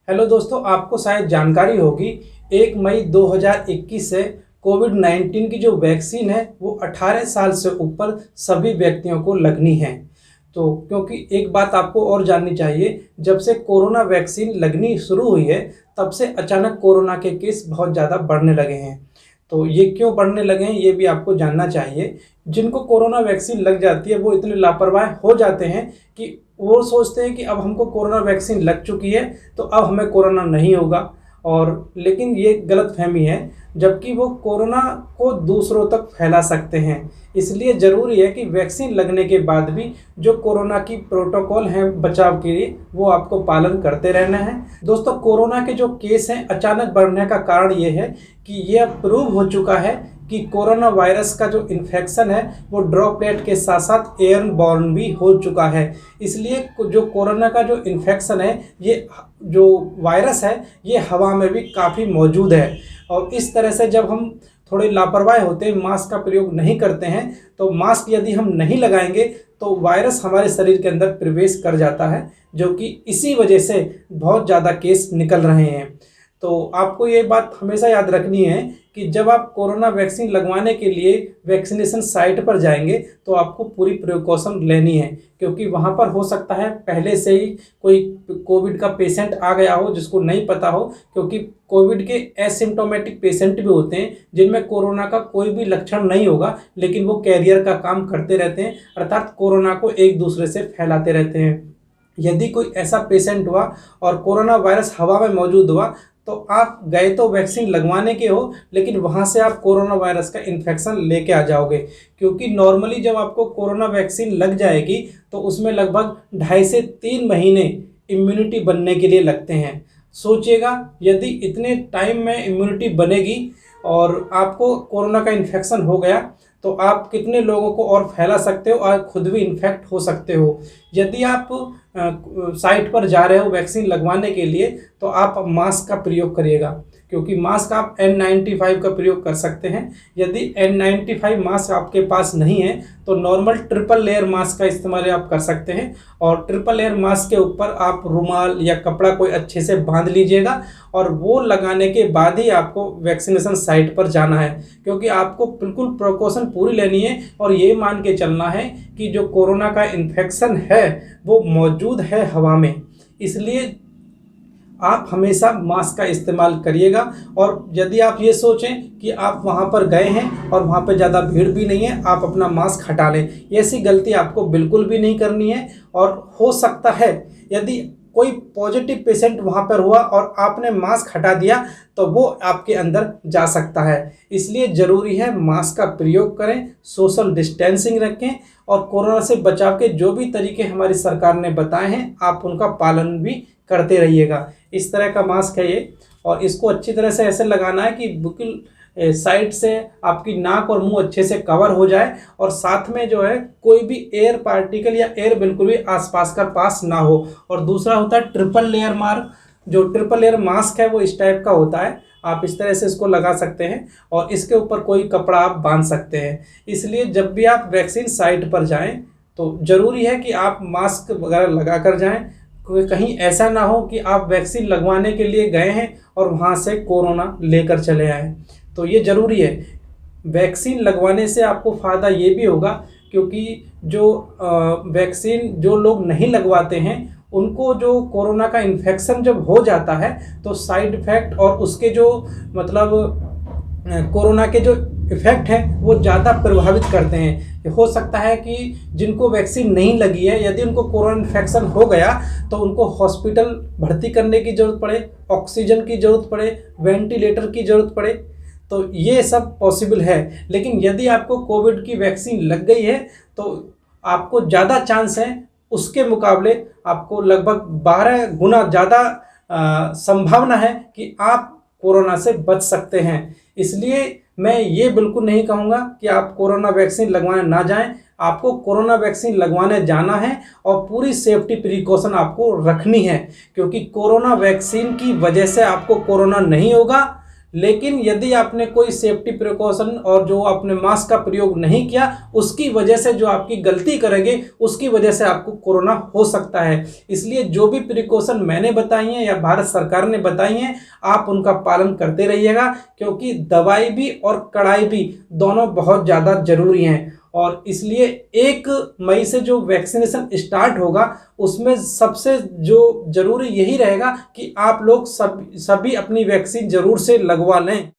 Hello दोस्तों, आपको शायद जानकारी होगी 1 मई 2021 से कोविड-19 की जो वैक्सीन है वो 18 साल से ऊपर सभी व्यक्तियों को लगनी है। तो क्योंकि एक बात आपको और जाननी चाहिए, जब से कोरोना वैक्सीन लगनी शुरू हुई है तब से अचानक कोरोना के केस बहुत ज़्यादा बढ़ने लगे हैं। तो ये क्यों बढ़ने लगे हैं ये भी आपको जानना चाहिए। जिनको कोरोना वैक्सीन लग जाती है वो इतने लापरवाह हो जाते हैं कि वो सोचते हैं कि अब हमको कोरोना वैक्सीन लग चुकी है तो अब हमें कोरोना नहीं होगा। और लेकिन ये गलतफहमी है, जबकि वो कोरोना को दूसरों तक फैला सकते हैं। इसलिए ज़रूरी है कि वैक्सीन लगने के बाद भी जो कोरोना की प्रोटोकॉल हैं बचाव के लिए वो आपको पालन करते रहना है। दोस्तों, कोरोना के जो केस हैं अचानक बढ़ने का कारण ये है कि ये अब प्रूव हो चुका है कि कोरोना वायरस का जो इन्फेक्शन है वो ड्रॉपलेट के साथ साथ एयरबॉर्न भी हो चुका है। इसलिए जो कोरोना का जो इन्फेक्शन है, ये जो वायरस है ये हवा में भी काफ़ी मौजूद है। और इस तरह से जब हम थोड़े लापरवाह होते हैं, मास्क का प्रयोग नहीं करते हैं, तो मास्क यदि हम नहीं लगाएंगे तो वायरस हमारे शरीर के अंदर प्रवेश कर जाता है, जो कि इसी वजह से बहुत ज़्यादा केस निकल रहे हैं। तो आपको ये बात हमेशा याद रखनी है कि जब आप कोरोना वैक्सीन लगवाने के लिए वैक्सीनेशन साइट पर जाएंगे तो आपको पूरी प्रिकॉशन लेनी है, क्योंकि वहाँ पर हो सकता है पहले से ही कोई कोविड का पेशेंट आ गया हो जिसको नहीं पता हो। क्योंकि कोविड के एसिम्टोमेटिक पेशेंट भी होते हैं जिनमें कोरोना का कोई भी लक्षण नहीं होगा, लेकिन वो कैरियर का काम करते रहते हैं, अर्थात कोरोना को एक दूसरे से फैलाते रहते हैं। यदि कोई ऐसा पेशेंट हुआ और कोरोना वायरस हवा में मौजूद हुआ तो आप गए तो वैक्सीन लगवाने के हो, लेकिन वहाँ से आप कोरोना वायरस का इन्फेक्शन लेके आ जाओगे। क्योंकि नॉर्मली जब आपको कोरोना वैक्सीन लग जाएगी तो उसमें लगभग 2.5 से 3 महीने इम्यूनिटी बनने के लिए लगते हैं। सोचिएगा, यदि इतने टाइम में इम्यूनिटी बनेगी और आपको कोरोना का इन्फेक्शन हो गया तो आप कितने लोगों को और फैला सकते हो और खुद भी इन्फेक्ट हो सकते हो। यदि आप साइट पर जा रहे हो वैक्सीन लगवाने के लिए तो आप मास्क का प्रयोग करिएगा, क्योंकि मास्क आप N95 का प्रयोग कर सकते हैं। यदि N95 मास्क आपके पास नहीं है तो नॉर्मल ट्रिपल लेयर मास्क का इस्तेमाल आप कर सकते हैं। और ट्रिपल लेयर मास्क के ऊपर आप रुमाल या कपड़ा कोई अच्छे से बांध लीजिएगा और वो लगाने के बाद ही आपको वैक्सीनेशन साइट पर जाना है, क्योंकि आपको बिल्कुल प्रिकॉशन पूरी लेनी है और ये मान के चलना है कि जो कोरोना का इन्फेक्शन है वो मौजूद है हवा में। इसलिए आप हमेशा मास्क का इस्तेमाल करिएगा। और यदि आप ये सोचें कि आप वहाँ पर गए हैं और वहाँ पर ज़्यादा भीड़ भी नहीं है, आप अपना मास्क हटा लें, ऐसी गलती आपको बिल्कुल भी नहीं करनी है। और हो सकता है यदि कोई पॉजिटिव पेशेंट वहाँ पर हुआ और आपने मास्क हटा दिया तो वो आपके अंदर जा सकता है। इसलिए ज़रूरी है मास्क का प्रयोग करें, सोशल डिस्टेंसिंग रखें और कोरोना से बचाव के जो भी तरीके हमारी सरकार ने बताए हैं आप उनका पालन भी करते रहिएगा। इस तरह का मास्क है ये, और इसको अच्छी तरह से ऐसे लगाना है कि बिल्कुल साइड से आपकी नाक और मुंह अच्छे से कवर हो जाए और साथ में जो है कोई भी एयर पार्टिकल या एयर बिल्कुल भी आसपास का पास ना हो। और दूसरा होता है ट्रिपल लेयर मास्क। जो ट्रिपल लेयर मास्क है वो इस टाइप का होता है, आप इस तरह से इसको लगा सकते हैं और इसके ऊपर कोई कपड़ा आप बांध सकते हैं। इसलिए जब भी आप वैक्सीन साइट पर जाएं तो ज़रूरी है कि आप मास्क वगैरह लगा कर जाएं। कहीं ऐसा ना हो कि आप वैक्सीन लगवाने के लिए गए हैं और वहाँ से कोरोना लेकर चले आए। तो ये ज़रूरी है। वैक्सीन लगवाने से आपको फ़ायदा ये भी होगा, क्योंकि जो वैक्सीन जो लोग नहीं लगवाते हैं उनको जो कोरोना का इन्फेक्शन जब हो जाता है तो साइड इफ़ेक्ट और उसके जो मतलब कोरोना के जो इफ़ेक्ट हैं वो ज़्यादा प्रभावित करते हैं। हो सकता है कि जिनको वैक्सीन नहीं लगी है यदि उनको कोरोना इन्फेक्शन हो गया तो उनको हॉस्पिटल भर्ती करने की ज़रूरत पड़े, ऑक्सीजन की ज़रूरत पड़े, वेंटिलेटर की ज़रूरत पड़े, तो ये सब पॉसिबल है। लेकिन यदि आपको कोविड की वैक्सीन लग गई है तो आपको ज़्यादा चांस है, उसके मुकाबले आपको लगभग 12 गुना ज़्यादा संभावना है कि आप कोरोना से बच सकते हैं। इसलिए मैं ये बिल्कुल नहीं कहूँगा कि आप कोरोना वैक्सीन लगवाने ना जाएं। आपको कोरोना वैक्सीन लगवाने जाना है और पूरी सेफ्टी प्रिकॉशन आपको रखनी है, क्योंकि कोरोना वैक्सीन की वजह से आपको कोरोना नहीं होगा, लेकिन यदि आपने कोई सेफ्टी प्रिकॉशन और जो आपने मास्क का प्रयोग नहीं किया, उसकी वजह से जो आपकी गलती करेंगे उसकी वजह से आपको कोरोना हो सकता है। इसलिए जो भी प्रिकॉशन मैंने बताई हैं या भारत सरकार ने बताई हैं, आप उनका पालन करते रहिएगा, क्योंकि दवाई भी और कड़ाई भी दोनों बहुत ज़्यादा जरूरी हैं। और इसलिए 1 मई से जो वैक्सीनेशन स्टार्ट होगा उसमें सबसे जो जरूरी यही रहेगा कि आप लोग सभी अपनी वैक्सीन जरूर से लगवा लें।